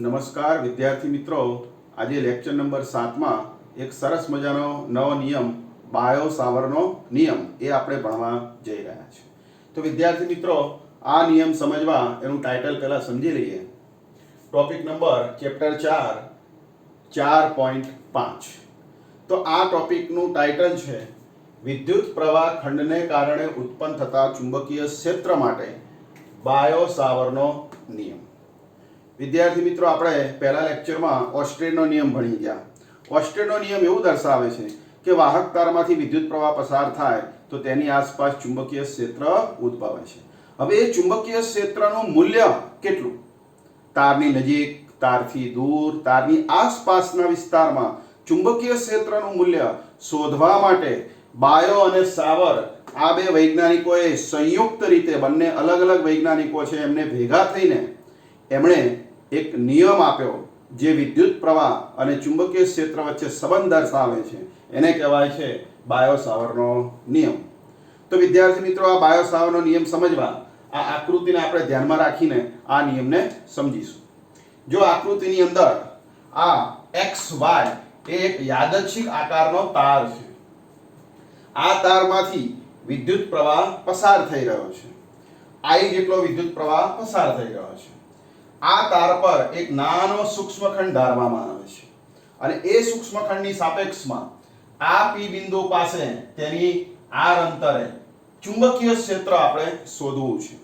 નમસ્કાર વિદ્યાર્થી મિત્રો, આજે લેક્ચર નંબર 7 માં એક સરસ મજાનો નવો નિયમ બાયો સાવરનો નિયમ એ આપણે ભણવા જઈ રહ્યા છીએ। તો વિદ્યાર્થી મિત્રો, આ નિયમ સમજવા એનું ટાઇટલ પહેલા સમજી લઈએ। Topic number chapter 4 4.5। તો આ ટોપિકનું ટાઇટલ છે વિદ્યુત પ્રવાહ ખંડને કારણે ઉત્પન્ન થતા ચુંબકીય ક્ષેત્ર માટે બાયો સાવરનો નિયમ। વિદ્યાર્થી મિત્રો, આપણે પહેલા લેક્ચરમાં ઓસ્ટ્રેનનો નિયમ ભણી ગયા। ઓસ્ટ્રેનનો નિયમ એવું દર્શાવે છે કે વાહક તારમાંથી વિદ્યુત પ્રવાહ પસાર થાય તો તેની આસપાસ ચુંબકીય ક્ષેત્ર ઉદ્ભવે છે। હવે એ ચુંબકીય ક્ષેત્રનું મૂલ્ય કેટલું? તારની નજીક, તારથી દૂર, તારની આસપાસના વિસ્તારમાં ચુંબકીય ક્ષેત્રનું મૂલ્ય શોધવા માટે બાયો અને સાવર આ બે વૈજ્ઞાનિકોએ સંયુક્ત રીતે, બંને અલગ અલગ વૈજ્ઞાનિકો છે, એમને ભેગા થઈને એમણે એક નિયમ આપ્યો જે વિદ્યુત પ્રવાહ અને ચુંબકીય ક્ષેત્ર વચ્ચે સંબંધ દર્શાવે છે। એને કહેવાય છે બાયો સાવરનો નિયમ। તો વિદ્યાર્થી મિત્રો, આ બાયો સાવરનો નિયમ સમજવા આ આકૃતિને આપણે ધ્યાનમાં રાખીને આ નિયમને સમજીશું। જો આકૃતિની અંદર આ XY એ એક યાદચ્છિક આકારનો તાર છે। આ તારમાંથી વિદ્યુત પ્રવાહ પસાર થઈ રહ્યો છે। I જેટલો વિદ્યુત પ્રવાહ પસાર થઈ રહ્યો છે। આ તાર પર એક નાનો સૂક્ષ્મખંડ ધારવામાં આવે છે અને એ સૂક્ષ્મખંડની સાપેક્ષમાં આ P બિંદુ પાસે તેની r અંતરે ચુંબકીય ક્ષેત્ર આપણે શોધવું છે।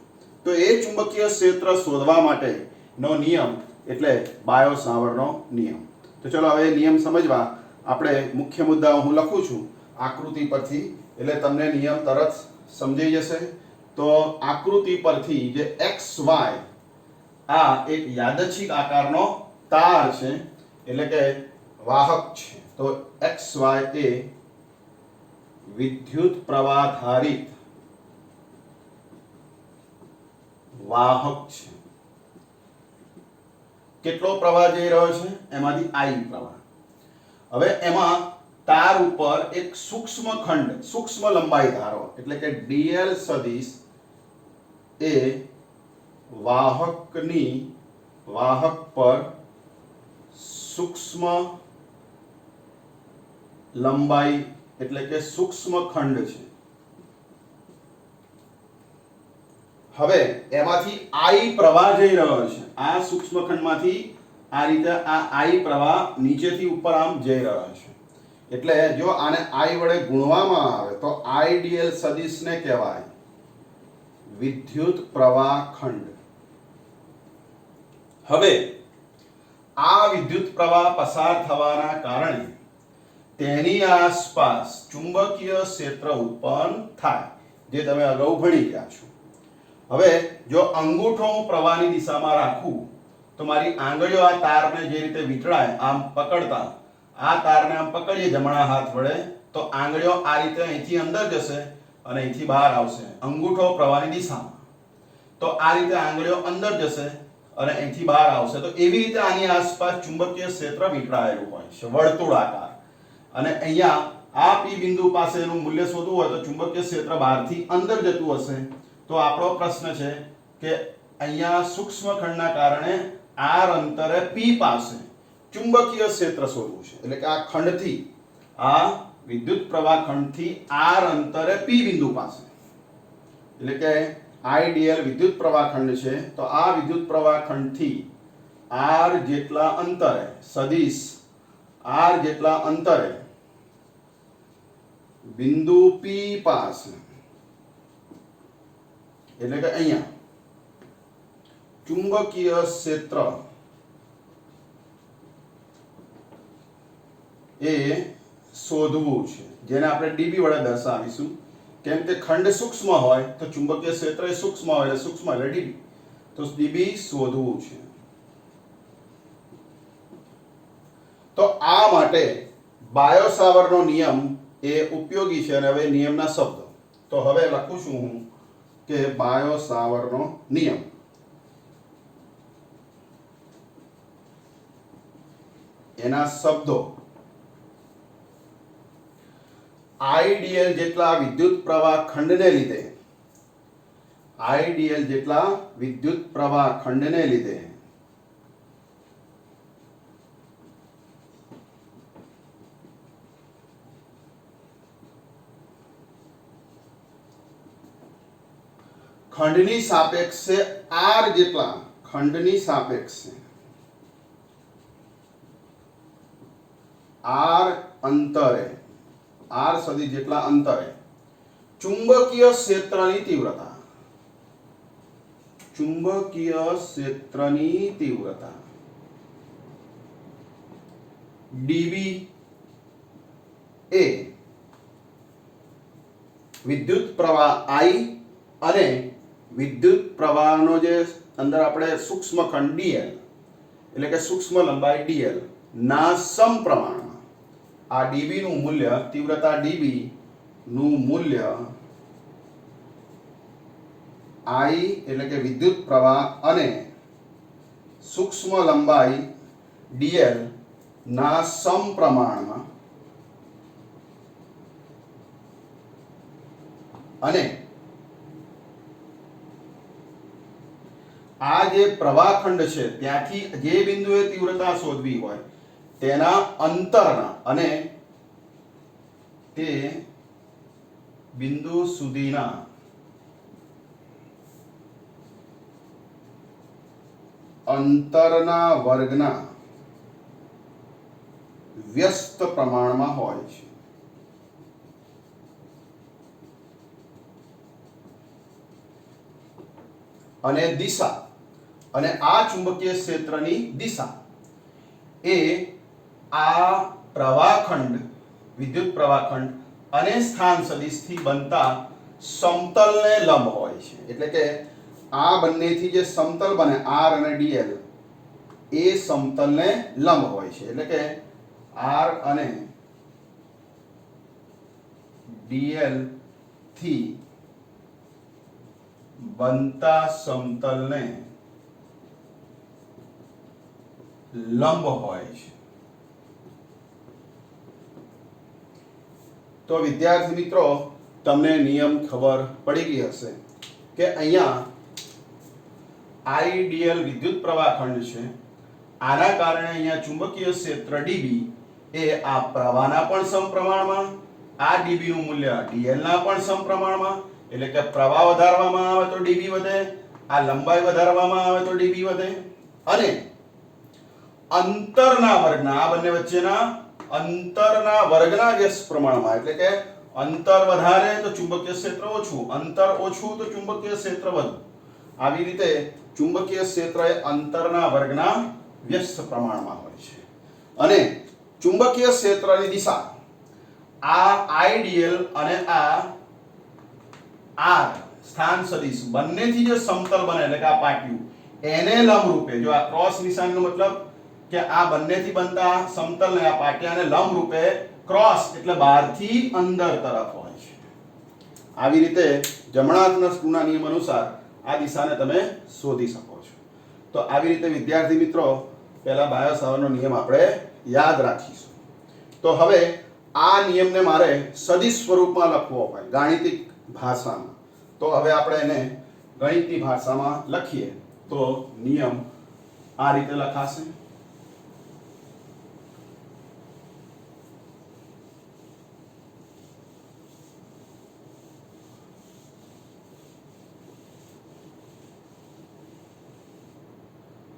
તો એ ચુંબકીય ક્ષેત્ર શોધવા માટેનો નિયમ એટલે બાયો સાવરનો નિયમ। તો ચલો હવે નિયમ સમજવા આપણે મુખ્ય મુદ્દાઓ હું લખું છું આકૃતિ પરથી, એટલે તમને નિયમ તરત સમજાઈ જશે। તો આકૃતિ પરથી જે XY આ એક યાદચ્છિક આકારનો તાર છે, એટલે કે વાહક છે। તો XY એ વિદ્યુત પ્રવાહધારિત વાહક છે। કેટલો પ્રવાહ જઈ રહ્યો છે? એમાંથી I પ્રવાહ। હવે એમાં તાર ઉપર એક સૂક્ષ્મ ખંડ, સૂક્ષ્મ લંબાઈ ધારો, એટલે કે dl સદિશ એ વાહક પર સૂક્ષ્મ લંબાઈ એટલે કે સૂક્ષ્મ ખંડ છે। હવે એમાંથી I પ્રવાહ જઈ રહ્યો છે। આ સૂક્ષ્મ ખંડમાંથી આ રીતે આ I પ્રવાહ નીચેથી ઉપર આમ જઈ રહ્યો છે। એટલે જો આને I વડે ગુણવામાં આવે તો I dl સદિશને કહેવાય વિદ્યુત પ્રવાહ ખંડ। હવે આ વિદ્યુત પ્રવાહ પસાર થવાના કારણે તેની આસપાસ ચુંબકીય ક્ષેત્ર ઉત્પન્ન થાય, જે તમે અગાઉ ભણી ગયા છો। હવે જો અંગૂઠો હું પ્રવાહની દિશામાં રાખું તો મારી આંગળીઓ આ તારને જે રીતે વીંટળાય આમ પકડતા, આ તારને આમ પકડીએ જમણા હાથ વડે તો આંગળીઓ આ રીતે અહીંથી અંદર જશે અને અહીંથી બહાર આવશે અંગૂઠો પ્રવાહની દિશામાં। તો આ રીતે આંગળીઓ અંદર જશે અને અહીંથી બહાર આવશે। તો એવી રીતે આની આસપાસ ચુંબકીય ક્ષેત્ર વીંટળાયેલું હોય છે, વર્તુળાકાર। અને અહીંયા આ P બિંદુ પાસે એનું મૂલ્ય શોધવું હોય તો ચુંબકીય ક્ષેત્ર બહારથી અંદર જતું હશે। તો આપણો પ્રશ્ન છે કે અહીંયા સૂક્ષ્મ ખંડના કારણે r અંતરે P પાસે ચુંબકીય ક્ષેત્ર શોધવું છે। એટલે કે આ ખંડથી, આ વિદ્યુત પ્રવાહ ખંડથી r અંતરે P બિંદુ પાસે, એટલે કે IDL વિદ્યુત પ્રવાહ ખંડ છે। તો આ વિદ્યુત પ્રવાહ ખંડથી r જેટલા અંતરે, સદિશ r જેટલા અંતરે બિંદુ P પાસે, એટલે કે અહીંયા ચુંબકીય ક્ષેત્ર એ શોધવું છે, જેને આપણે dB વડે દર્શાવીશું। કેમ કે ખંડ સૂક્ષ્મ હોય તો ચુંબકીય ક્ષેત્ર એ સૂક્ષ્મ હોય, એટલે સૂક્ષ્મ એટલે dB। તો dB શોધવું છે। તો આ માટે બાયો સાવરનો નિયમ એ ઉપયોગી છે। અને હવે નિયમના શબ્દો, તો હવે લખું છું હું કે બાયો સાવરનો નિયમ, એના શબ્દો IDL જેટલા વિદ્યુત પ્રવાહ ખંડને લીધે, IDL જેટલા વિદ્યુત પ્રવાહ ખંડને લીધે ખંડની સાપેક્ષે r જેટલા ખંડની સાપેક્ષે r અંતરે r સદી જેટલા અંતરે ચુંબકીય ક્ષેત્રની તીવ્રતા dB એ વિદ્યુત પ્રવાહ I અને વિદ્યુત પ્રવાહનો જે અંદર આપણે સૂક્ષ્મ ખંડ dl એટલે કે સૂક્ષ્મ લંબાઈ dl ના સમપ્રમાણમાં આ dB નું મૂલ્ય તીવ્રતા dB નું મૂલ્ય I એટલે કે વિદ્યુત પ્રવાહ અને સૂક્ષ્મ લંબાઈ dl ના સમપ્રમાણમાં અને આ જે પ્રવાહખંડ છે ત્યાંથી જે બિંદુએ તીવ્રતા શોધવી હોય તેના અંતરના અને તે બિંદુ સુધીના અંતરના વર્ગના વ્યસ્ત પ્રમાણમાં હોય છે. અને દિશા અને આ ચુંબકીય ક્ષેત્રની દિશા એ આ પ્રવાહખંડ વિદ્યુત પ્રવાહખંડ અને સ્થાન સદિશથી બનતા સમતલને લંબ હોય છે. એટલે કે આ બંનેથી જે સમતલ બને r અને dl એ સમતલને લંબ હોય છે. એટલે કે r અને dl થી બનતા સમતલને લંબ હોય છે. તો વિદ્યાર્થી મિત્રો તમને નિયમ ખબર પડી ગઈ હશે કે અહીંયા IDL વિદ્યુત પ્રવાહખંડ છે. આના કારણે અહીંયા ચુંબકીય ક્ષેત્ર dB એ આ પ્રવાહના પણ સમપ્રમાણમાં, આ dB નું મૂલ્ય dl ના પણ સમપ્રમાણમાં, એટલે કે પ્રવાહ વધારવામાં આવે તો dB વધે, આ લંબાઈ વધારવામાં આવે તો dB વધે. અને અંતરના વર્ગના આ બંને વચ્ચેના અંતરના વર્ગના વ્યસ્ત પ્રમાણમાં, એટલે કે અંતર વધારે તો ચુંબકીય ક્ષેત્ર ઓછું, અંતર ઓછું તો ચુંબકીય ક્ષેત્ર વધુ. આવી રીતે ચુંબકીય ક્ષેત્ર એ અંતરના વર્ગના વ્યસ્ત પ્રમાણમાં હોય છે. અને ચુંબકીય ક્ષેત્રની દિશા આ IDL અને આ r સ્થાન સદિશ બંનેથી જે સમતલ બને એટલે કે આ પાટિયું એને લંબ રૂપે, જો આ ક્રોસ નિશાનનો મતલબ કે આ બંનેથી બનતા સમતલને આ પાટિયાને લંબ રૂપે ક્રોસ એટલે બહારથી અંદર તરફ હોય છે. આવી રીતે જમણા હાથના સ્ક્રૂના નિયમ અનુસાર આ દિશાને તમે શોધી શકો છો. તો આવી રીતે વિદ્યાર્થી મિત્રો પહેલા બાયો સાવરનો નિયમ આપણે યાદ રાખીશું. તો હવે આ નિયમને મારે સદિશ સ્વરૂપમાં લખવો હોય ગાણિતિક ભાષામાં, તો હવે આપણે એને ગણિતની ભાષામાં લખીએ તો નિયમ આ રીતે લખાશે.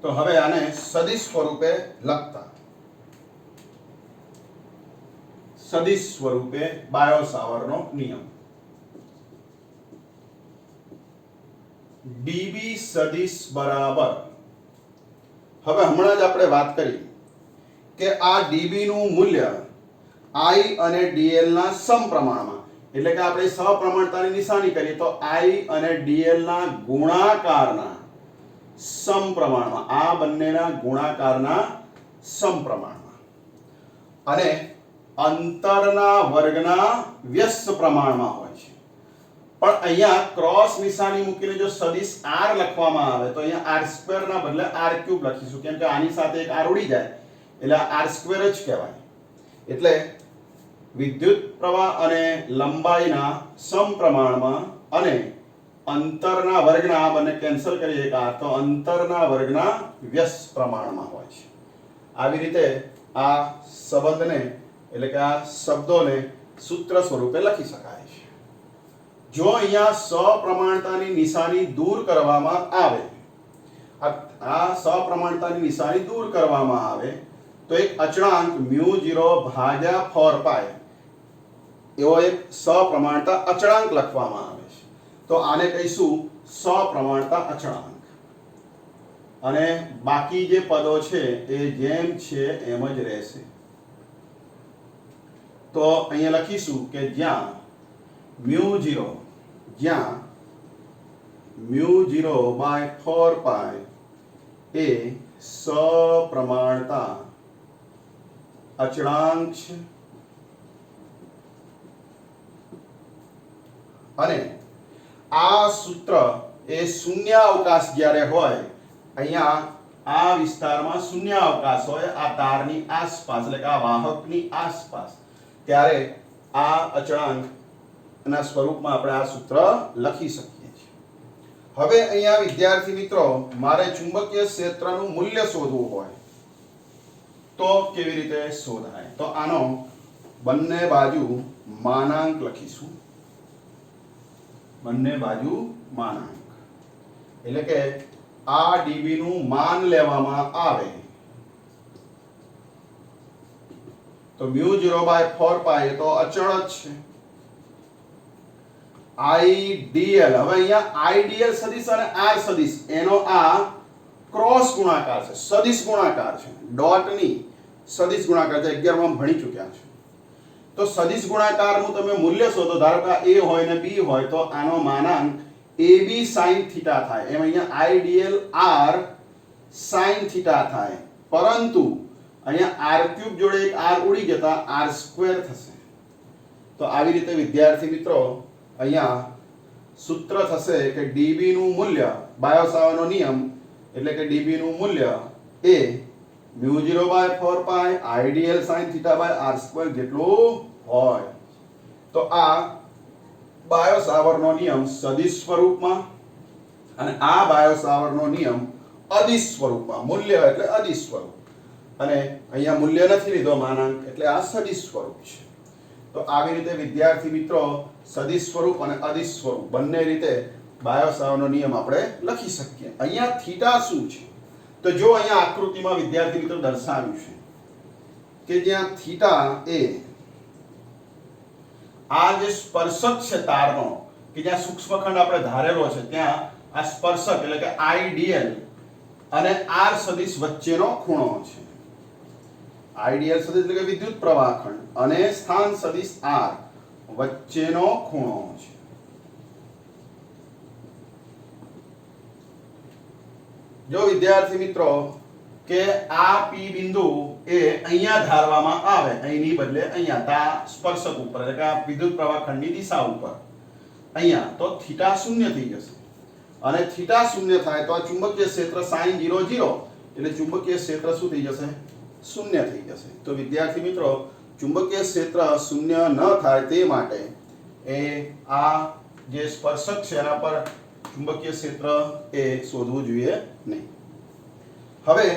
તો હવે આને સદિશ સ્વરૂપે લખતા, સદિશ સ્વરૂપે બાયો સાવરનો નિયમ dB સદિશ બરાબર, હવે હમણાં જ આપણે વાત કરી કે આ dB નું મૂલ્ય I અને dl ના સમપ્રમાણમાં, એટલે કે આપણે સપ્રમાણતાની નિશાની કરીએ તો I અને dl ના ગુણાકારના સમપ્રમાણમાં, આ બંનેના ગુણાકારના સમપ્રમાણમાં અને અંતરના વર્ગના વ્યસ્ત પ્રમાણમાં હોય છે. પણ અહીંયા ક્રોસ નિશાની મૂકીને જો સદિશ r લખવામાં આવે તો અહીંયા r² ના બદલે r³ લખીશું, કેમ કે આની સાથે એક r ઉડી જાય એટલે r² જ કહેવાય. એટલે વિદ્યુત પ્રવાહ અને લંબાઈના સમપ્રમાણમાં અને અંતરના વર્ગના, આ બંને કેન્સલ કરીએ એક આ, તો અંતરના વર્ગના વ્યસ્ત પ્રમાણમાં હોય છે. આવી રીતે આ સંબંધને એટલે કે આ શબ્દોને સૂત્ર સ્વરૂપે લખી શકાય છે. જો અહીંયા સપ્રમાણતાની નિશાની દૂર કરવામાં આવે, આ સપ્રમાણતાની નિશાની દૂર કરવામાં આવે તો એક અચળાંક μ0 ભાગ્યા 4π એવો એક સપ્રમાણતા અચળાંક લખવામાં આવે છે. તો આને કહીશું સપ્રમાણતા અચળાંક. અને બાકી જે પદો છે એ જેમ છે એમ જ રહેશે. તો અહીંયા લખીશું કે જ્યાં μ0 by 4π એ સપ્રમાણતા અચળાંક છે અને આ સૂત્ર એ શૂન્યાવકાશ જ્યારે હોય, અહીંયા આ વિસ્તારમાં શૂન્યાવકાશ હોય આ તારની આસપાસ એટલે કે આ વાહકની આસપાસ, ત્યારે આ અચળાંકના સ્વરૂપમાં આપણે આ સૂત્ર લખી શકીએ છીએ. હવે અહીંયા વિદ્યાર્થી મિત્રો મારે ચુંબકીય ક્ષેત્રનું મૂલ્ય શોધવું હોય તો કેવી રીતે શોધાય? તો આનો બંને બાજુ માનાંક લખીશું. બંને બાજુ માનાંક એટલે કે આ dB નું માન લેવામાં આવે તો μ0 by 4π એ તો અચળ જ છે. IDL, હવે અહીંયા IDL સદિશ અને R સદિશ એનો આ ક્રોસ ગુણાકાર છે, સદિશ ગુણાકાર છે, ડોટ ની સદિશ ગુણાકાર છે. 11 માં ભણી ચૂક્યા છે. તો સદિશ ગુણાકારનું તમે મૂલ્ય શોધો. ધારો કે a હોય ને b હોય તો આનો માનાંક AB sin થીટા થાય. એમ અહીંયા IDL R sin થીટા થાય. પરંતુ અહીંયા r³ જોડે એક r ઉડી જતા r² થશે. તો આવી રીતે વિદ્યાર્થી મિત્રો અહીંયા સૂત્ર થશે કે dB નું મૂલ્ય, બાયો-સાવર્ટનો નિયમ એટલે કે dB નું મૂલ્ય એ μ0 by 4π IDL sin θ by r² જેટલું હોય. તો આ બાયો-સાવર્ટનો નિયમ સદિશ સ્વરૂપમાં અને આ બાયો-સાવર્ટનો નિયમ અદિશ સ્વરૂપમાં, મૂલ્ય એટલે અદિશ સ્વરૂપ, અને અહીંયા મૂલ્ય નથી લીધો માનાંક એટલે આ સદિશ સ્વરૂપ છે. તો આવી રીતે વિદ્યાર્થી મિત્રો સદિશ સ્વરૂપ અને અદિશ સ્વરૂપ બંને રીતે બાયો-સાવર્ટનો નિયમ આપણે લખી શકીએ. અહીંયા થીટા શું છે? તો જો અહીંયા આકૃતિમાં વિદ્યાર્થી મિત્રો દર્શાવ્યું છે કે જ્યાં થીટા એ આ જે સ્પર્શક છે તારનો, કે જ્યાં સૂક્ષ્મખંડ આપણે ધારેલો છે ત્યાં આ સ્પર્શક એટલે કે IDL અને R સદિશ વચ્ચેનો ખૂણો છે. IDL સદિશ એટલે કે વિદ્યુત પ્રવાહ ખંડ અને સ્થાન સદિશ R વચ્ચેનો ખૂણો છે. જો વિદ્યાર્થી મિત્રો કે આ P બિંદુ એ અહીંયા ધારવામાં આવે, અહીંની બદલે અહીંયા તા સ્પર્શક ઉપર એટલે કે આ વિદ્યુત પ્રવાહ ખંડની દિશા ઉપર અહીંયા, તો થીટા શૂન્ય થઈ જશે. અને થીટા શૂન્ય થાય તો આ ચુંબકીય ક્ષેત્ર sin 0 0 એટલે ચુંબકીય ક્ષેત્ર શું થઈ જશે? શૂન્ય થઈ જશે. તો વિદ્યાર્થી મિત્રો ચુંબકીય ક્ષેત્ર શૂન્ય ન થાય તે માટે એ આ જે સ્પર્શક છે એના પર ચુંબકીય ક્ષેત્ર એ શોધવું જોઈએ નહીં. હવે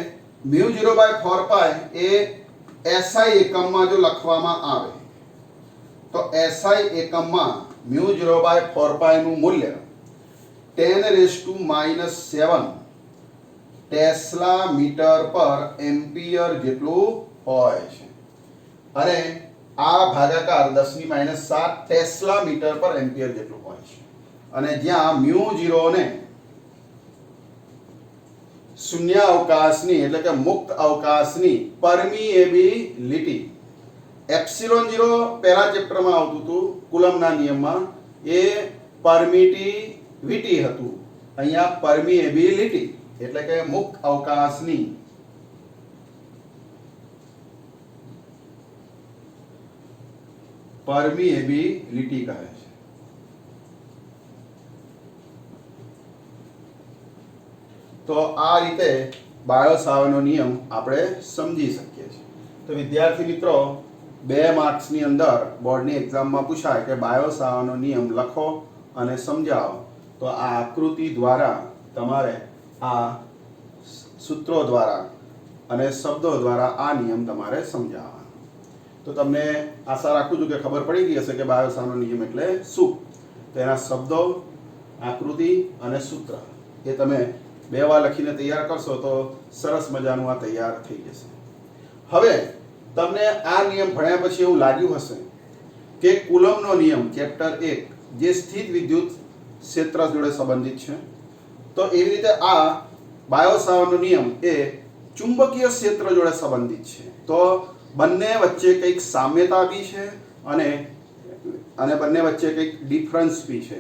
μ0 by 4π એ SI એકમમાં જો લખવામાં આવે તો SI એકમમાં μ0 by 4π નું મૂલ્ય 10⁻⁻7 ટેસ્લા મીટર પર એમ્પિયર જેટલું હોય છે. અને આ ભાગાકાર 10⁻⁷ ટેસ્લા મીટર પર એમ્પિયર જેટલું હોય છે. અને જ્યાં μ0 ને શૂન્ય અવકાશની એટલે કે મુક્ત અવકાશની પરમિએબિલિટી, ε0 પહેલા ચેપ્ટરમાં આવતું હતું કુલમ્બના નિયમમાં, એ પરમિટિવિટી હતું. અહીંયા પરમિએબિલિટી એટલે કે મુક્ત અવકાશની પરમિએબિલિટી કહે છે. તો આ રીતે બાયો-સાવર્ટનો નિયમ આપણે સમજી શકીએ છીએ. તો વિદ્યાર્થી મિત્રો 2 માર્ક્સની અંદર બોર્ડની એક્ઝામમાં પૂછાય કે બાયો-સાવર્ટનો નિયમ લખો અને સમજાવો, તો આ આકૃતિ દ્વારા તમારે આ સૂત્રો દ્વારા અને શબ્દો દ્વારા આ નિયમ તમારે સમજાવવાનો. તો તમને આશા રાખું છું કે ખબર પડી ગઈ હશે કે બાયો-સાવર્ટનો નિયમ એટલે શું. તેના શબ્દો, આકૃતિ અને સૂત્ર એ તમે 2 વાર લખીને તૈયાર કરશો તો સરસ મજાનું આ તૈયાર થઈ જશે. હવે તમને આ નિયમ ભણ્યા પછી એવું લાગ્યું હશે કે કુલમ્બનો નિયમ ચેપ્ટર 1 જે સ્થિત વિદ્યુત ક્ષેત્ર જોડે સંબંધિત છે, તો એવી રીતે આ બાયો-સાવર્ટનો નિયમ એ ચુંબકીય ક્ષેત્ર જોડે સંબંધિત છે. તો બંને વચ્ચે કંઈક સામ્યતા બી છે અને બંને વચ્ચે કંઈક ડિફરન્સ બી છે,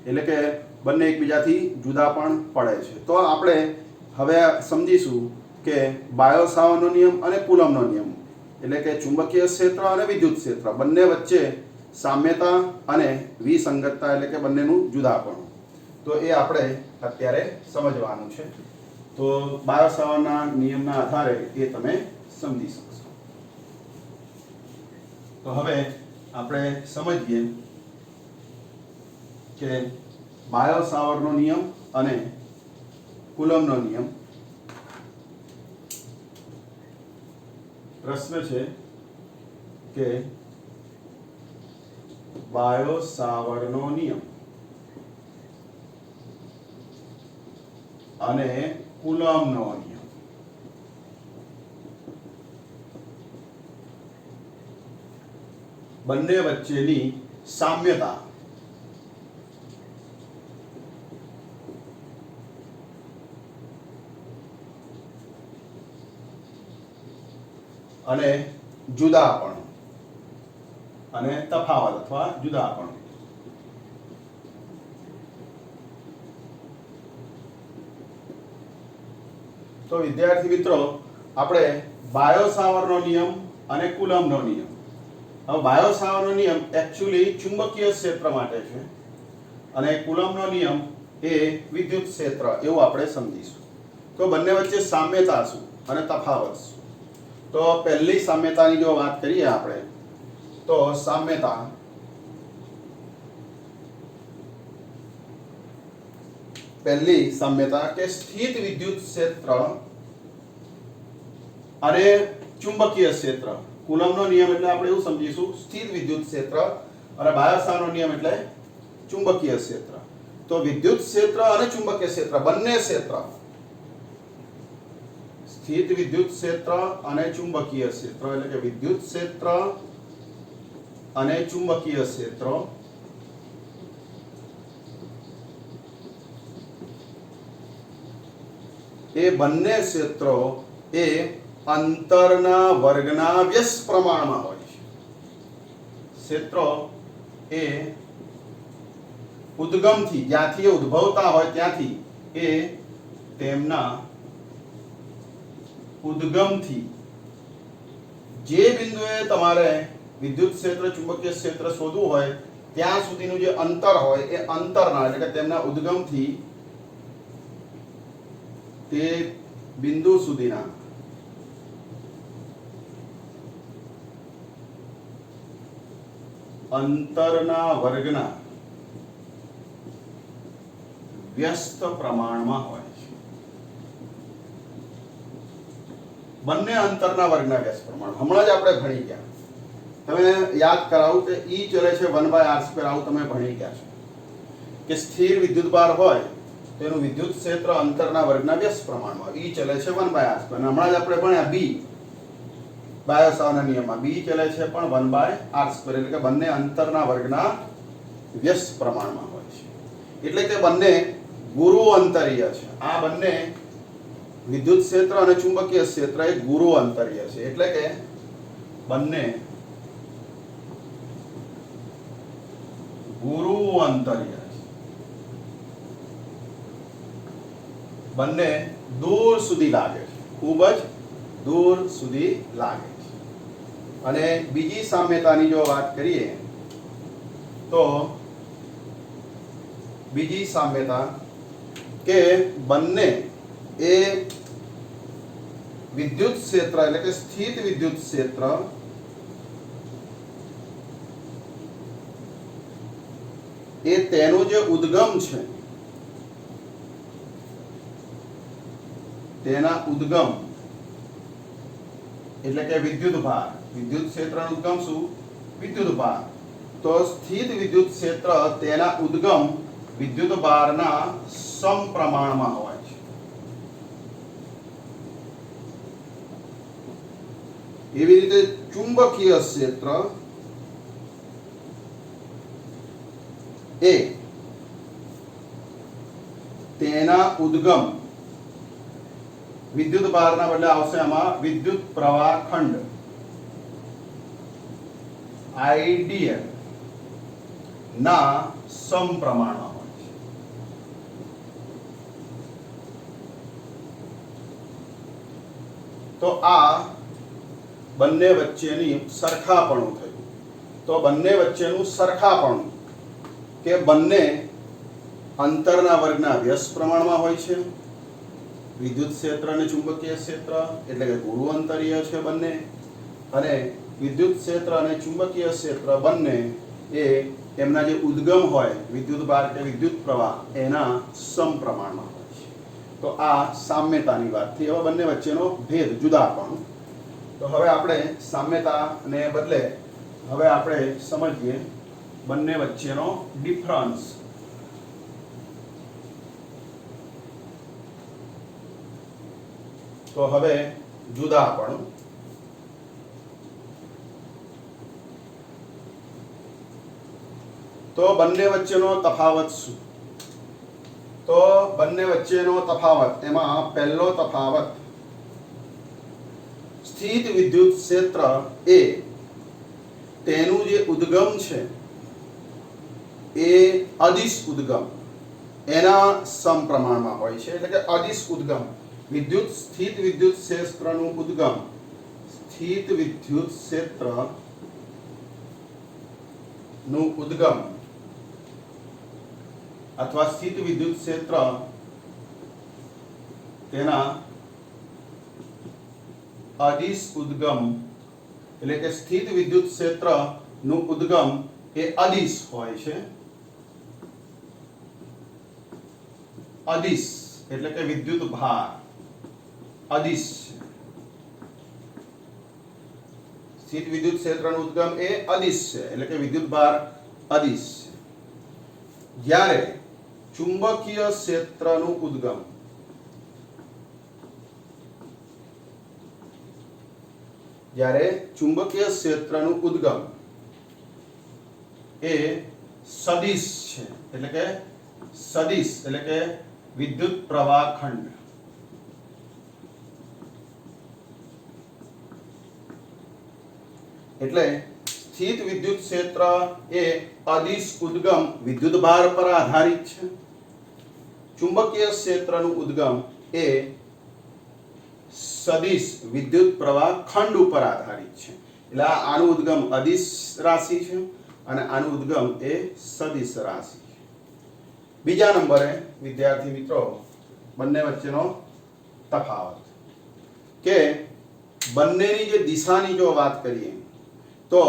એટલે કે બંને એકબીજાથી જુદા પણ પડે છે. તો આપણે હવે સમજીશું કે બાયો-સાવર્ટનો નિયમ અને કુલમ્બનો નિયમ એટલે કે ચુંબકીય ક્ષેત્ર અને વિદ્યુત ક્ષેત્ર બંને વચ્ચે સામ્યતા અને વિસંગતતા એટલે કે બંનેનું જુદાપણું, તો એ આપણે અત્યારે સમજવાનું છે. તો બાયો-સાવર્ટના નિયમના આધારે એ તમે સમજી શકશો. તો હવે આપણે સમજીએ કે બાયો-સાવર્ટનો નિયમ અને કુલમ્બનો નિયમ. પ્રશ્ન છે કે બાયો-સાવર્ટનો નિયમ અને કુલમ્બનો નિયમ બંને વચ્ચેની સામ્યતા અને જુદાપણું અને તફાવત અથવા જુદાપણું. તો વિદ્યાર્થી મિત્રો, આપણે બાયો-સાવર્ટનો નિયમ અને કુલમ્બનો નિયમ. હવે બાયો-સાવર્ટનો નિયમ એકચ્યુઅલી ચુંબકીય ક્ષેત્ર માટે છે અને કુલમ્બનો નિયમ એ વિદ્યુત ક્ષેત્ર એવું આપણે સમજીશું. તો બંને વચ્ચે સામ્યતા શું અને તફાવત શું? તો પહેલી સામ્યતાની જો વાત કરીએ આપણે, તો સામ્યતા પહેલી સામ્યતા કે સ્થિત વિદ્યુત ક્ષેત્ર અને ચુંબકીય ક્ષેત્ર. કુલમ્બનો નિયમ એટલે આપણે એવું સમજીશું સ્થિત વિદ્યુત ક્ષેત્ર અને બાયો-સાવર્ટનો નિયમ એટલે ચુંબકીય ક્ષેત્ર. તો વિદ્યુત ક્ષેત્ર અને ચુંબકીય ક્ષેત્ર બંને ક્ષેત્ર, સ્થિત વિદ્યુત ક્ષેત્ર અને ચુંબકીય ક્ષેત્ર એટલે કે વિદ્યુત ક્ષેત્ર અને ચુંબકીય ક્ષેત્રો એ બંને ક્ષેત્રો એ અંતરના વર્ગના વ્યસ્ત પ્રમાણમાં હોય છે. ક્ષેત્રો એ ઉદ્ગમથી, જ્યાંથી એ ઉદ્ભવતા હોય ત્યાંથી એ તેમના ઉદ્ગમથી જે બિંદુએ તમારે વિદ્યુત ક્ષેત્ર ચુંબકીય ક્ષેત્ર શોધવું હોય ત્યાં સુધીનું જે અંતર હોય એ અંતરના એટલે કે તેમના ઉદ્ગમથી તે બિંદુ સુધીના અંતરના વર્ગના વ્યસ્ત પ્રમાણમાં હોય છે. બંને અંતરના વર્ગના વ્યસ્ત પ્રમાણ હમણાં જ આપણે ભણી ગયા. તમે યાદ કરાવું કે E ચલે છે 1/r². આવું તમે ભણી ગયા છો કે સ્થિર વિદ્યુતભાર હોય તેનું વિદ્યુત ક્ષેત્ર અંતરના વર્ગના વ્યસ્ત પ્રમાણમાં. E ચલે છે 1/r². હમણાં જ આપણે ભણ્યા B બાયો-સાવર્ટના નિયમમાં B ચલે છે પણ 1/r², એટલે કે બંને અંતરના વર્ગના વ્યસ્ત પ્રમાણમાં હોય છે. એટલે કે બંને ગુરુ અંતરીય છે. આ બંને વિદ્યુત ક્ષેત્ર અને ચુંબકીય ક્ષેત્ર એ ગુરુ અંતરીય છે. એટલે કે બંને ગુરુ અંતરીય છે. બંને દૂર સુધી લાગે છે, ખૂબ જ દૂર સુધી લાગે છે. અને બીજી સામ્યતાની જો વાત કરીએ તો બીજી સામ્યતા કે બંને એ વિદ્યુત ક્ષેત્ર એટલે કે સ્થિત વિદ્યુત ક્ષેત્ર એ તેનો જે ઉદ્ગમ છે તેના ઉદ્ગમ એટલે કે વિદ્યુત ભાર, વિદ્યુત ક્ષેત્રનો ઉદ્ગમ શું? વિદ્યુત ભાર. તો સ્થિત વિદ્યુત ક્ષેત્ર તેના ઉદ્ગમ વિદ્યુત ભારના સમપ્રમાણમાં હોય છે. એવી રીતે ચુંબકીય ક્ષેત્ર એ તેના ઉદ્ગમ વિદ્યુત ભારના બદલે આવશે આમાં વિદ્યુત પ્રવાહ ખંડ આઈડીએલ ના સમપ્રમાણમાં હોય છે. તો આ બંને વચ્ચેની સરખાપણું થયું. તો બંને વચ્ચેનું સરખાપણું કે બંને અંતરના વર્ગના વ્યસ્ત પ્રમાણમાં હોય છે. વિદ્યુત ક્ષેત્ર અને ચુંબકીય ક્ષેત્ર એટલે કે ગુરુ અંતરીય છે બંને, અને વિદ્યુત ક્ષેત્ર અને ચુંબકીય ક્ષેત્ર બંને એ એમના જે ઉદ્ગમ હોય વિદ્યુત ભાર કે વિદ્યુત પ્રવાહ એના સમપ્રમાણમાં હોય છે. તો આ સામ્યતાની વાત થઈ. હવે બંને વચ્ચેનો ભેદ જુદાપણું. તો હવે આપણે સામ્યતાને બદલે હવે આપણે સમજીએ બંને વચ્ચેનો ડિફરન્સ. તો હવે જુદાપણું. તો બંને વચ્ચેનો તફાવત શું? તો બંને વચ્ચેનો તફાવત, એમાં પહેલો તફાવત, સ્થિત વિદ્યુત ક્ષેત્ર એ તેનું જે ઉદ્ગમ છે એ અદિશ ઉદ્ગમ એના સમપ્રમાણમાં હોય છે. એટલે કે અદિશ ઉદ્ગમ વિદ્યુત સ્થિત વિદ્યુત ક્ષેત્રનું ઉદ્ગમ, સ્થિત વિદ્યુત ક્ષેત્ર નું ઉદ્ગમ અથવા સ્થિત વિદ્યુત ક્ષેત્ર તેના અદિશ ઉદ્ગમ એટલે કે સ્થિત વિદ્યુત ક્ષેત્ર નું ઉદ્ગમ એ અદિશ હોય છે. અદિશ એટલે કે વિદ્યુત ભાર અદિશ. સ્થિત વિદ્યુત ક્ષેત્રનું ઉદ્ગમ એ અદિશ છે એટલે કે વિદ્યુત ભાર અદિશ છે. જ્યારે ચુંબકીય ક્ષેત્રનું ઉદ્ગમ એ સદિશ છે એટલે કે સદિશ એટલે કે વિદ્યુત પ્રવાહ ખંડ. એટલે સ્થિત વિદ્યુત ક્ષેત્ર એ અદિશ ઉદ્ગમ વિદ્યુત ભાર પર આધારિત છે. ચુંબકીય ક્ષેત્રનું ઉદ્ગમ એ સદિશ વિદ્યુત પ્રવાહ ખંડ ઉપર આધારિત છે. એટલે આનું ઉદ્ગમ અદિશ રાશિ છે અને આનું ઉદ્ગમ એ સદિશ રાશિ છે. બીજા નંબરે વિદ્યાર્થી મિત્રો બંને વચ્ચેનો તફાવત કે બંનેની જે દિશાની જો વાત કરીએ તો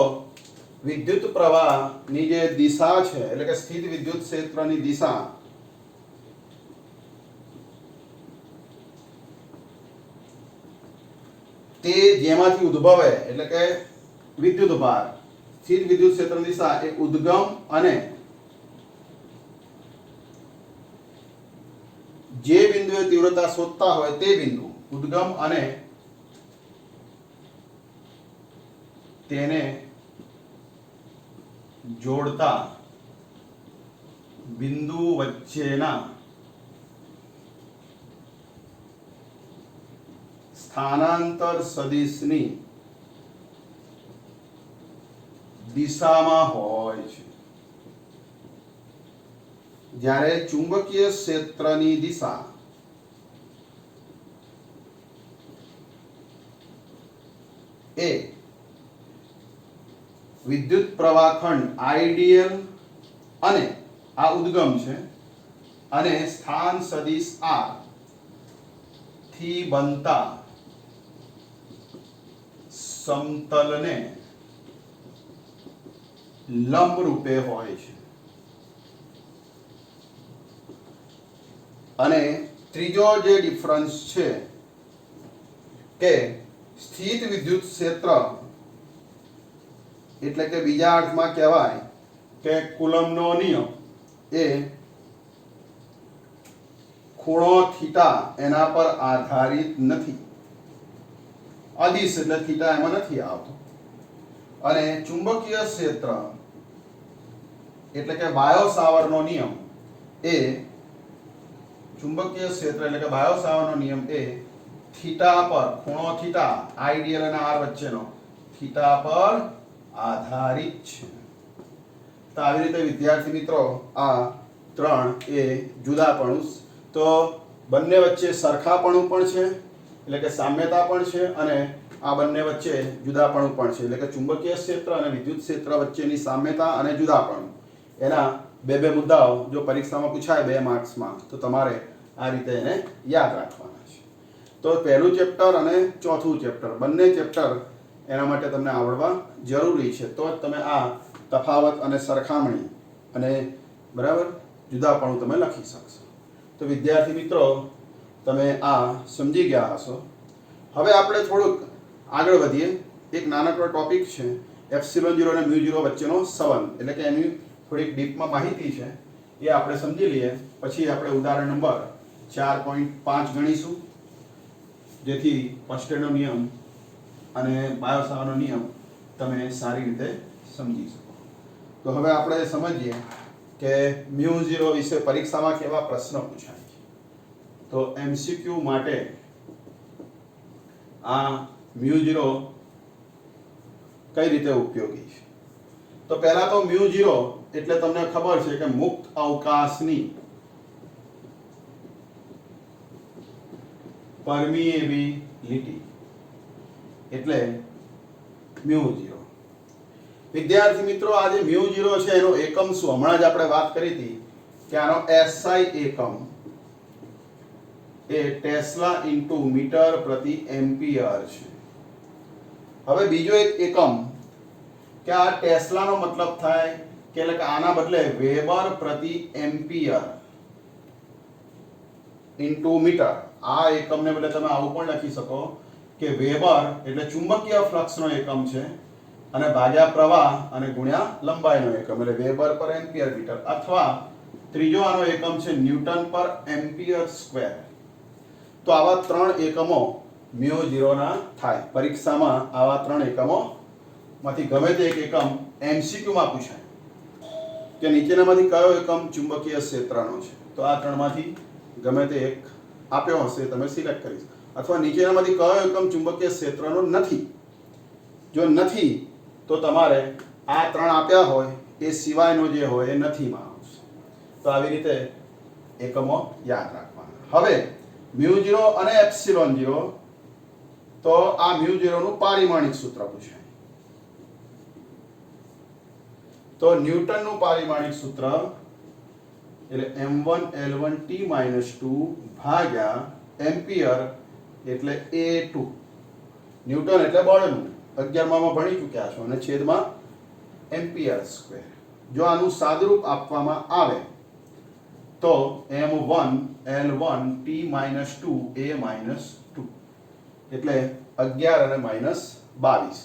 વિદ્યુત પ્રવાહની જે દિશા છે એટલે કે સ્થિત વિદ્યુત ક્ષેત્રની દિશા તે જેમાંથી ઉદ્ભવે એટલે કે વિદ્યુત ભાર, સ્થિત વિદ્યુત ક્ષેત્રની દિશા એ ઉદ્ગમ અને જે બિંદુએ તીવ્રતા શોધતા હોય તે બિંદુ, ઉદ્ગમ અને તેને જોડતા બિંદુ વચ્ચેના સ્થાનાંતર સદિશની દિશામાં હોય છે. જ્યારે ચુંબકીય ક્ષેત્રની દિશા એ વિદ્યુત પ્રવાહ ખંડ આઈડીએલ અને આ ઉદ્ગમ છે અને સ્થાન સદિશ આર થી બનતા સમતલને લંબ રૂપે હોય છે. અને ત્રીજો જે ડિફરન્સ છે કે સ્થિત વિદ્યુત ક્ષેત્ર એટલે કે બીજા અર્થમાં કહેવાય કે કુલમનો નિયમ એ ખૂણો થીટા એના પર આધારિત નથી. અદિશ એટલે થીટા એમાં નથી આવતો. અને ચુંબકીય ક્ષેત્ર એટલે કે બાયો સાવરનો નિયમ એ ચુંબકીય ક્ષેત્ર એટલે કે બાયો સાવરનો નિયમ એ થીટા પર, ખૂણો થીટા આઈડિયલ અને આર વચ્ચેનો થીટા પર આધારિત છે. તો આવી રીતે વિદ્યાર્થી મિત્રો આ ત્રણ એ જુદાપણું, તો બંને વચ્ચે સરખાપણું પણ છે એટલે કે સામ્યતા પણ છે, અને આ બંને વચ્ચે જુદાપણું પણ છે એટલે કે ચુંબકીય ક્ષેત્ર અને વિદ્યુત ક્ષેત્ર વચ્ચેની સામ્યતા અને જુદાપણું. એના બે મુદ્દાઓ જો પરીક્ષામાં પૂછાય 2 માર્ક્સમાં તો તમારે આ રીતે એને યાદ રાખવાના છે. તો પહેલું ચેપ્ટર અને ચોથું ચેપ્ટર બંને ચેપ્ટર એના માટે તમને આવડવા જરૂરી છે, તો જ તમે આ તફાવત અને સરખામણી અને બરાબર જુદાપણું તમે લખી શકશો. તો વિદ્યાર્થી મિત્રો તમે આ સમજી ગયા હશો. હવે આપણે થોડુંક આગળ વધીએ. એક નાનકડો ટોપિક છે એપ્સિલોન 0 અને મ્યુ 0 વચ્ચેનો સંબંધ, એટલે કે એની થોડીક ડીપમાં માહિતી છે એ આપણે સમજી લઈએ. પછી આપણે ઉદાહરણ નંબર 4.5 ગણીશું, જેથી પસ્ટેનો નિયમ અને બાયો સાવરનો નિયમ તમે સારી રીતે સમજી શકો. તો હવે આપણે સમજીએ કે મ્યુ 0 વિશે પરીક્ષામાં કેવા પ્રશ્નો પૂછાય છે. તો એમસીક્યુ માટે આ મ્યુ 0 કઈ રીતે ઉપયોગી છે. તો પહેલા તો મ્યુ 0 એટલે તમને ખબર છે કે મુક્ત અવકાશની પરમિએબિલિટી એટલે મ્યુ 0. વિદ્યાર્થી મિત્રો આ જે મ્યુ 0 છે એનો એકમ શું, હમણાં જ આપણે વાત કરી હતી કે આનો એસઆઈ એકમ એ ટેસ્લા ઇન્ટુ મીટર પ્રતિ એમ્પિયર છે. હવે બીજો એક એકમ કે આ ટેસ્લાનો મતલબ થાય કે એટલે કે આના બદલે વેબર પ્રતિ એમ્પિયર ઇન્ટુ મીટર. આ એકમને બદલે તમે આવું પણ લખી શકો કે વેબર એટલે ચુંબકીય ફ્લક્સનો એકમ છે અને ભાગ્યા પ્રવાહ અને ગુણ્યા લંબાઈનો એકમ એટલે વેબર પર એમ્પિયર મીટર, અથવા ત્રીજો આનો એકમ છે ન્યૂટન પર એમ્પિયર સ્ક્વેર. તો આવા 3 એકમો મ્યુ 0 ના થાય. પરીક્ષામાં આવા 3 એકમો માંથી ગમે તે એક એકમ એમસીક્યુ માં પૂછાય કે નીચેનામાંથી કયો એકમ ચુંબકીય ક્ષેત્રનો છે. તો આ 3 માંથી ગમે તે એક આપ્યો હશે તમે સિલેક્ટ કરી શકો, અથવા નીચેનામાંથી કયો એકમ ચુંબકીય ક્ષેત્રનો નથી. જો નથી તો તમારે આ 3 આપ્યા હોય એ સિવાયનો જે હોય એ નથીમાં આવશે. તો આવી રીતે એકમો યાદ રાખવાના. હવે મ્યુ 0 અને એપ્સિલોન 0, તો આ મ્યુ 0 નું પારિમાણિક સૂત્ર પૂછાય. તો ન્યૂટનનું પારિમાણિક સૂત્ર એટલે m1L1T-2 ભાગ્યા એમ્પિયર એટલે A2. ન્યૂટન એટલે બળનું 11માં ભણી ચૂક્યા છો, અને છેદમાં એમ્પિયર સ્ક્વેર. જો આનું સાદુરૂપ આપવામાં આવે તો m1L1T-2 એટલે 11 અને -22.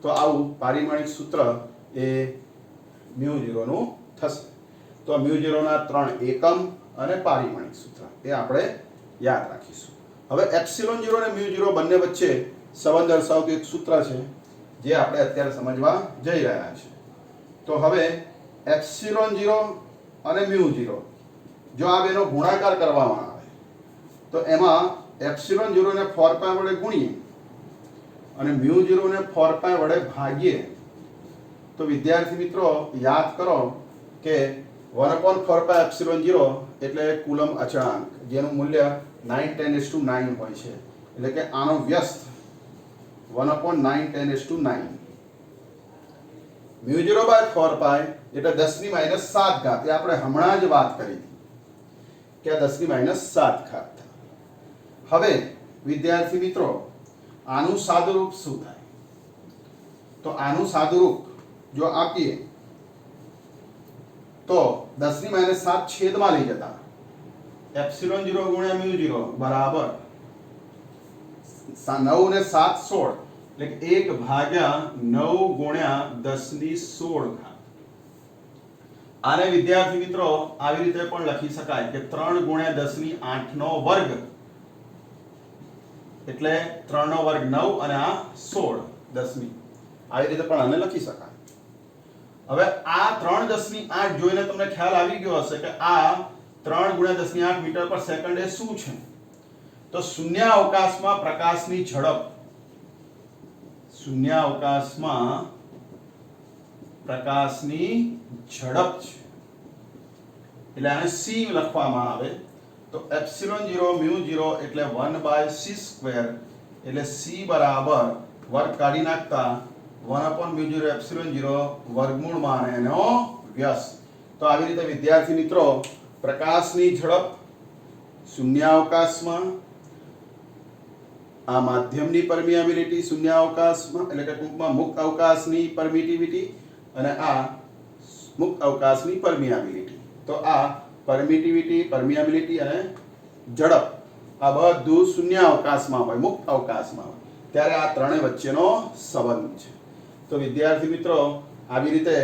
તો આવું પારિમાણિક સૂત્ર એ મ્યુ 0 નું થશે. તો મ્યુ 0 ના 3 એકમ અને પારિમાણિક સૂત્ર એ આપણે યાદ રાખીશું. હવે એપ્સિલોન 0 અને મ્યુ 0 બંને વચ્ચે સંબંધ દર્શાવતું એક સૂત્ર છે જે આપણે અત્યારે સમજવા જઈ રહ્યા છીએ. તો હવે એપ્સિલોન 0 અને મ્યુ 0 જો આ બેનો ગુણાકાર કરવામાં આવે તો એમાં એપ્સિલોન 0 ને 4π વડે ગુણીએ અને મ્યુ 0 ને 4π વડે ભાગીએ તો વિદ્યાર્થી મિત્રો યાદ કરો કે 1/4π એપ્સિલોન 0 એટલે કુલમ અચળાંક, જેનું મૂલ્ય 9×10⁹ હોય છે. એટલે કે આનો વ્યસ્ત 1/9×10⁹. મ્યુ 0/4π એટલે 10⁻⁷ એ આપણે હમણાં જ વાત કરી હતી કે આ 10⁻⁷. હવે વિદ્યાર્થી મિત્રો આનું સાદુરૂપ શું થાય? તો આનું સાદુરૂપ જો આપીએ તો 10⁻⁷ છેદમાં લઈ જતા એપ્સિલોન 0 ગુણ્યા મ્યુ 0 બરાબર 9 ને 7 16, એટલે કે 1/9 ગુણ્યા 10⁻16. આને વિદ્યાર્થી મિત્રો આવી રીતે પણ લખી શકાય કે 3 ગુણ્યા 10 ની 8 નો વર્ગ એટલે 3 નો વર્ગ 9 અને આ 16 10 ની આવી રીતે પણ આને લખી શકાય. હવે આ 3 10 ની 8 જોઈને તમને ખ્યાલ આવી ગયો હશે કે આ 3 ગુણ્યા 10 ની 8 મીટર પર સેકન્ડ એ શું છે? તો શૂન્યાવકાશમાં પ્રકાશની ઝડપ, શૂન્યાવકાશમાં પ્રકાશની ઝડપ છે એટલે આને c લખવામાં આવે તો એપ્સિલોન 0 મ્યુ 0 એટલે 1/c² એટલે c બરાબર વર્ગ કાઢી નાખતા 1/μ0 એપ્સિલોન 0 વર્ગમૂળમાં અને એનો વ્યસ્ત. તો આવી રીતે વિદ્યાર્થી મિત્રો પ્રકાશની ઝડપ શૂન્યાવકાશમાં, આ માધ્યમની પરમિયાબિલિટી શૂન્યાવકાશમાં એટલે કે ટૂંકમાં મુક્ત અવકાશની પરમિટિવિટી અને આ મુક્ત અવકાશની પરમિયાબિલિટી. તો આ પરમિટિવિટી, પરમિયાબિલિટી અને ઝડપ આ બધું શૂન્યાવકાશમાં હોય, મુક્ત અવકાશમાં હોય ત્યારે આ ત્રણેય વચ્ચેનો સંબંધ છે. તો વિદ્યાર્થી મિત્રો આવી રીતે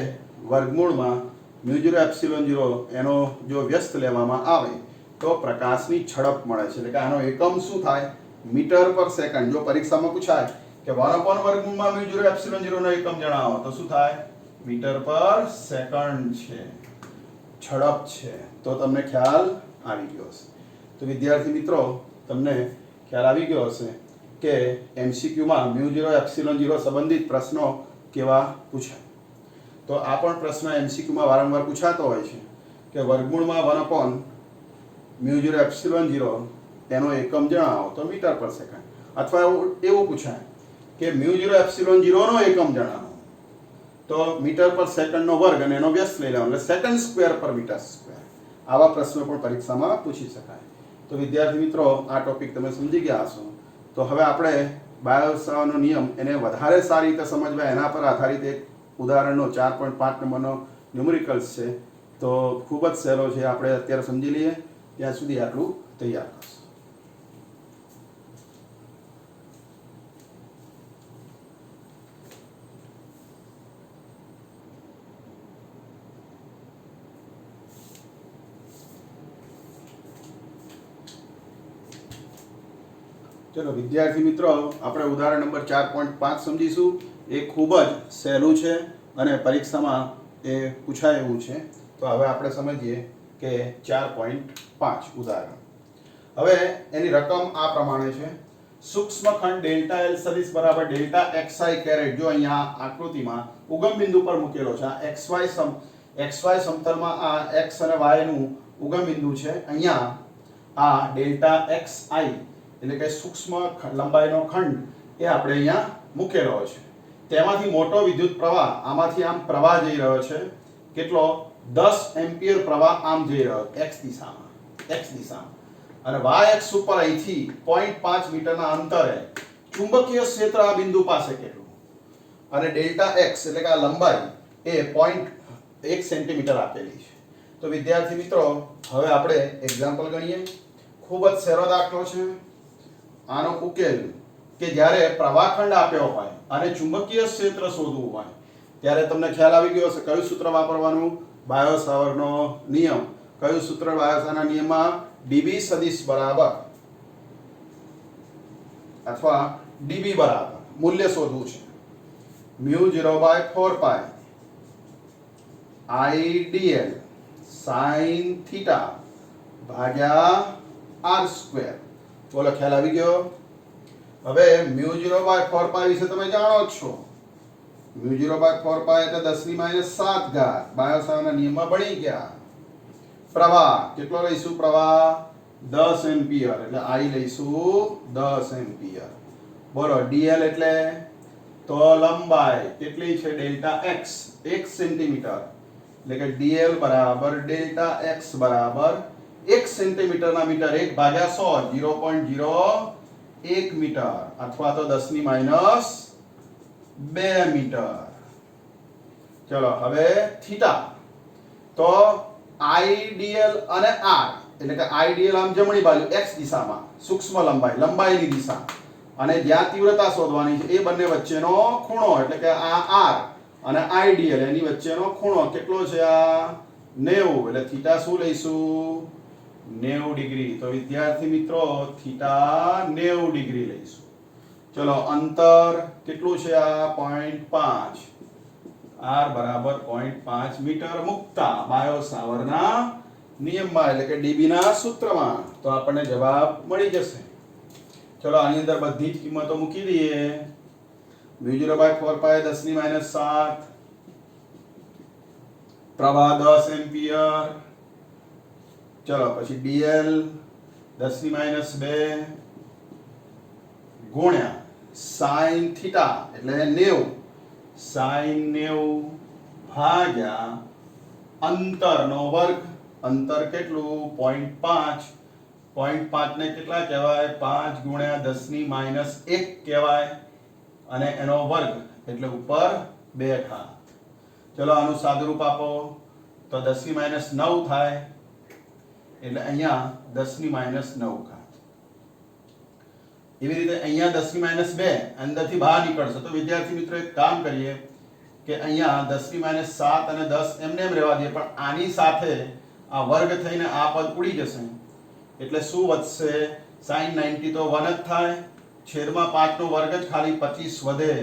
વર્ગમૂળમાં μ0 એપ્સિલોન 0 એનો જો વ્યસ્ત લેવામાં આવે તો પ્રકાશની ઝડપ મળે છે. એટલે કે આનો એકમ શું થાય? મીટર પર સેકન્ડ. જો પરીક્ષામાં પૂછાય કે 1/વર્ગમૂળમાં μ0 એપ્સિલોન 0 નો એકમ જણાવો તો શું થાય? મીટર પર સેકન્ડ છે, ઝડપ છે. તો તમને ખ્યાલ આવી ગયો હશે. તો વિદ્યાર્થી મિત્રો તમને ખ્યાલ આવી ગયો હશે કે એમસીક્યુમાં μ0 એપ્સિલોન 0 સંબંધિત પ્રશ્નો કેવા પૂછાય. તો આ પણ પ્રશ્ન એમસીક્યુમાં વારંવાર પૂછાતો હોય છે કે વર્ગમૂળમાં 1/μ0 એપ્સિલોન 0 એનો એકમ જણાવો તો મીટર પર સેકન્ડ, અથવા એવું પૂછાય કે μ0 એપ્સિલોન 0 નો એકમ જણાવો તો મીટર પર સેકન્ડનો વર્ગ અને એનો વ્યસ્ત લઈ લેવાનો એટલે સેકન્ડ સ્ક્વેર પર મીટર સ્ક્વેર. આવા પ્રશ્નો પણ પરીક્ષામાં પૂછી શકાય. તો વિદ્યાર્થી મિત્રો આ ટોપિક તમે સમજી ગયા હશો. તો હવે આપણે બાયોસાવરનો નિયમ એને વધારે સારી રીતે સમજવા એના પર આધારિત એક ઉદાહરણનો 4.5 નંબરનો ન્યુમેરિકલ્સ છે. તો ખૂબ જ સહેલો છે, આપણે અત્યારે સમજી લઈએ. ત્યાં સુધી આટલું તૈયાર કરશું. ચલો વિદ્યાર્થી મિત્રો આપણે ઉદાહરણ નંબર 4.5 સમજીશું. એ ખૂબ જ સહેલું છે અને પરીક્ષામાં એ પૂછાય એવું છે. તો હવે આપણે સમજીએ કે 4.5 ઉદાહરણ. હવે એની રકમ આ પ્રમાણે છે. સૂક્ષ્મ ખંડ ડેલ્ટા એલ સદિશ બરાબર ડેલ્ટા xi કેરેટ. જો અહીંયા આકૃતિમાં ઉગમ બિંદુ પર મૂકેલો છે. આ xy સમતલમાં આ x અને y નું ઉગમ બિંદુ છે. અહીંયા આ ડેલ્ટા xi એટલે કે સૂક્ષ્મ લંબાઈનો ખંડ એ આપણે અહીંયા મૂકેલો છે. તેમાંથી મોટો વિદ્યુત પ્રવાહ આમાંથી આમ પ્રવાહ જઈ રહ્યો છે. કેટલો? 10 એમ્પિયર પ્રવાહ આમ જઈ રહ્યો x દિશામાં, અને y અક્ષ ઉપર અહીંથી 0.5 મીટરના અંતરે ચુંબકીય ક્ષેત્ર આ બિંદુ પાસે કેટલું, અને ડેલ્ટા x એટલે કે આ લંબાઈ એ 0.1 સેન્ટીમીટર આપેલી છે. તો વિદ્યાર્થી મિત્રો હવે આપણે એક્ઝામ્પલ ગણીએ. ખૂબ જ સહેલો દાખલો છે. આનો ઉકેલ કે જ્યારે પ્રવાહખંડ આપ્યો હોય અને ચુંબકીય ક્ષેત્ર શોધવું હોય ત્યારે તમને ખ્યાલ આવી ગયો હશે કયું સૂત્ર વાપરવાનું? બાયો-સાવરનો નિયમ. કયું સૂત્ર બાયો-સાવરના નિયમમાં? dB સદિશ બરાબર અથવા dB બરાબર મૂલ્ય શોધવું છે. μ0/4π IDL sin θ ભાગ્યા r². બોલો ખ્યાલ આવી ગયો? હવે μ0/4π વિશે તમે જાણો છો. μ0/4π એટલે 10⁻⁷ ઘાત. બાયો-સાવરના નિયમમાં ભણી ગયા. પ્રવાહ કેટલો લઈશું? પ્રવાહ 10 એમ્પિયર એટલે I લઈશું 10 એમ્પિયર. બોલો dl એટલે તો લંબાઈ કેટલી છે? ડેલ્ટા x 1 સેન્ટીમીટર એટલે કે dl બરાબર ડેલ્ટા x બરાબર 1 સેન્ટીમીટરના મીટર 1/100 0.01 મીટર અથવા તો 10⁻² મીટર. ચલો હવે થીટા. તો IDL અને R એટલે કે IDL આમ જમણી બાજુ x દિશામાં સૂક્ષ્મ લંબાઈની દિશા, અને જ્યાં તીવ્રતા શોધવાની છે એ બંને વચ્ચેનો ખૂણો એટલે કે આ R અને IDL એની વચ્ચેનો ખૂણો કેટલો છે? આ 90 એટલે થીટા શું લઈશું 90 ડિગ્રી તો વિદ્યાર્થી મિત્રો થીટા 90 ડિગ્રી લઈશું ચલો અંતર કેટલું છે આ 0.5 r બરાબર 0.5 મીટર મુકતા બાયો સાવરના નિયમમાં એટલે કે ડીબી ના સૂત્રમાં તો આપણને જવાબ મળી જશે ચલો આની અંદર બધી જ કિંમતો મૂકી દઈએ μ0/4 10 ની -7 પ્રવાહ 10 એમ્પિયર ચલો પછી dl 10 ની -2 ગુણ્યા sin થીટા એટલે 90 sin 90 ભાગ્યા અંતરનો વર્ગ અંતર કેટલું 0.5 0.5 ને કેટલા કહેવાય 5 ગુણ્યા 10 ની -1 કહેવાય અને એનો વર્ગ એટલે ઉપર 2 ઘાત ચલો આનું સાદુરૂપ આપો તો 10 ની -9 થાય એટલે અહીંયા 10 ની -9 ઘાત એવી રીતે અહીંયા 10 ની -2 અંદરથી બહાર નીકળશે તો વિદ્યાર્થી મિત્રો એક કામ કરીએ કે અહીંયા 10 ની -7 અને 10 એમને એમ રહેવા દઈએ પણ આની સાથે આ વર્ગ થઈને આ પદ ઉડી જશે એટલે શું વધશે sin 90 તો 1 જ થાય છેદમાં 5 નો વર્ગ જ ખાલી 25 વધે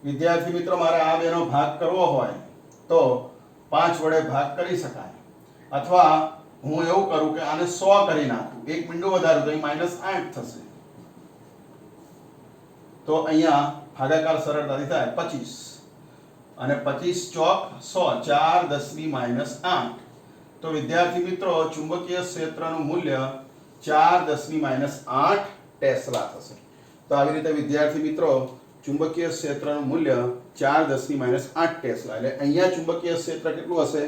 વિદ્યાર્થી મિત્રો મારે આ બેનો ભાગ કરવો હોય તો 5 વડે ભાગ કરી શકાય અથવા હું એવું કરું કે આને 100 કરી નાખું એક મીંડું વધારું તો અહીં -8 થશે તો અહીંયા ભાગાકાર સરળતાથી થાય 25 અને 25 ચોક 100 4 10 ની -8 તો વિદ્યાર્થી મિત્રો ચુંબકીય ક્ષેત્રનું મૂલ્ય 4 10 ની -8 ટેસ્લા થશે તો આવી રીતે વિદ્યાર્થી મિત્રો ચુંબકીય ક્ષેત્રનું મૂલ્ય 4 10 ની -8 ટેસ્લા એટલે અહીંયા ચુંબકીય ક્ષેત્ર કેટલું હશે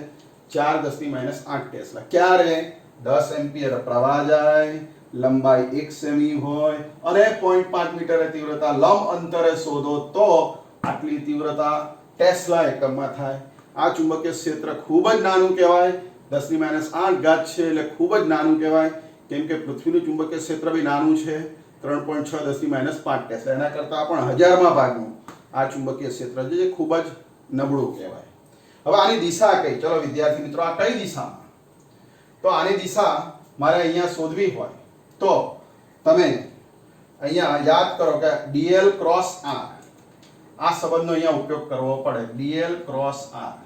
4 10 ની -8 ટેસ્લા ક્યારે 10 એમ્પિયર પ્રવાહ જાય લંબાઈ 1 સેમી હોય અને 0.5 મીટર તીવ્રતા લંબ અંતરે શોધો તો આટલી તીવ્રતા ટેસ્લા એકમમાં થાય આ ચુંબકીય ક્ષેત્ર ખૂબ જ નાનું કહેવાય 10 ની -8 ઘાત છે એટલે ખૂબ જ નાનું કહેવાય કેમ કે પૃથ્વીનું ચુંબકીય ક્ષેત્ર બી નાનું છે 3.6 10 ની -5 ટેસ્લા એના કરતાં પણ હજારમાં ભાગનું આ ચુંબકીય ક્ષેત્ર છે જે ખૂબ જ નબળું કહેવાય હવે આની દિશા કઈ ચલો વિદ્યાર્થી મિત્રો આ કઈ દિશામાં તો આની દિશા મારે અહીંયા શોધવી હોય તો તમે અહીંયા યાદ કરો કે dl ક્રોસ r આ સંબંધનો અહીંયા ઉપયોગ કરવો પડે dl ક્રોસ r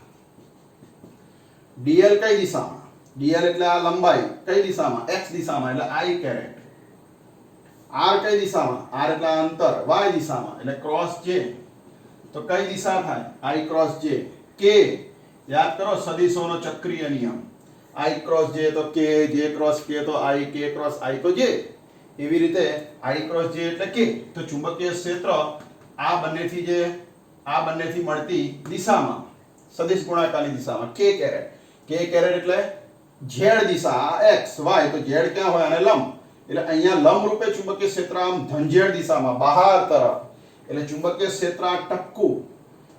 dl કઈ દિશામાં dl એટલે આ લંબાઈ કઈ દિશામાં x દિશામાં એટલે i કેરેટ r કઈ દિશામાં r એટલે આ અંતર y દિશામાં એટલે ક્રોસ j તો કઈ દિશા થાય i ક્રોસ j k યાદ કરો સદિશોનો ચક્રીય નિયમ i ક્રોસ j તો k j ક્રોસ k તો i k ક્રોસ i તો j એવી રીતે i ક્રોસ j એટલે k તો ચુંબકીય ક્ષેત્ર આ બંનેથી મળતી દિશામાં સદિશ ગુણાકારની દિશામાં k કેરેટ એટલે z દિશા x y તો z ક્યાં હોય અને લંબ એટલે અહીંયા લંબ રૂપે ચુંબકીય ક્ષેત્ર આમ ધનઝેડ દિશામાં બહાર તરફ એટલે ચુંબકીય ક્ષેત્ર આ ટપકું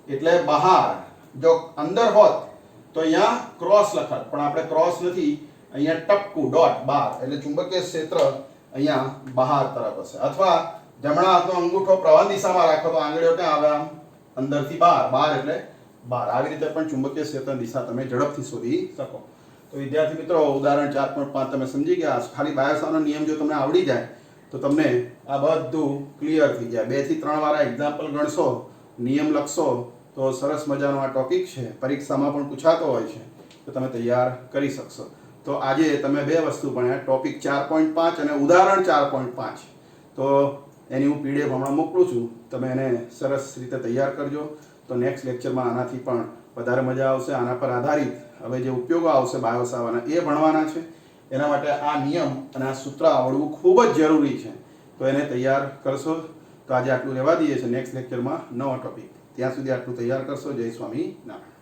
એટલે બહાર જો અંદર હોત તો અહીંયા ક્રોસ લખત પણ આપણે ક્રોસ નથી અહીંયા ટપકું ડોટ બહાર એટલે ચુંબકીય ક્ષેત્ર અહીંયા બહાર તરફ હશે અથવા જમણા હાથનો અંગૂઠો પ્રવાહ દિશામાં રાખો તો આંગળીઓ ક્યાં આવે આમ અંદરથી બહાર એટલે બહાર આવી રીતે પણ ચુંબકીય ક્ષેત્રની દિશા તમે ઝડપથી શોધી શકો તો વિદ્યાર્થી મિત્રો ઉદાહરણ 4.5 તમે સમજી ગયા ખાલી બાયોસાવરનો નિયમ જો તમને આવડી જાય તો તમને આ બધું ક્લિયર થઈ જાય 2 થી 3 વાર એક્ઝામ્પલ ગણશો નિયમ લખશો તો સરસ મજાનો આ ટોપિક છે પરીક્ષામાં પણ પૂછાતો હોય છે તો તમે તૈયાર કરી શકશો તો આજે તમે બે વસ્તુ ભણ્યા ટોપિક 4.5 અને ઉદાહરણ 4.5 તો એની હું પીડીએફ હમણાં મોકલું છું તમે એને સરસ રીતે તૈયાર કરજો તો નેક્સ્ટ લેક્ચરમાં આનાથી પણ વધારે મજા આવશે આના પર આધારિત હવે જે ઉપયોગો આવશે બાયોસાવરના એ ભણવાના છે એના માટે આ નિયમ અને આ સૂત્ર આવડવું ખૂબ જ જરૂરી છે તો એને તૈયાર કરશો તો આજે આટલું રહેવા દઈએ છે નેક્સ્ટ લેક્ચરમાં નવો ટોપિક ત્યાં સુધી આટલું તૈયાર કરશો જય સ્વામિનારાયણ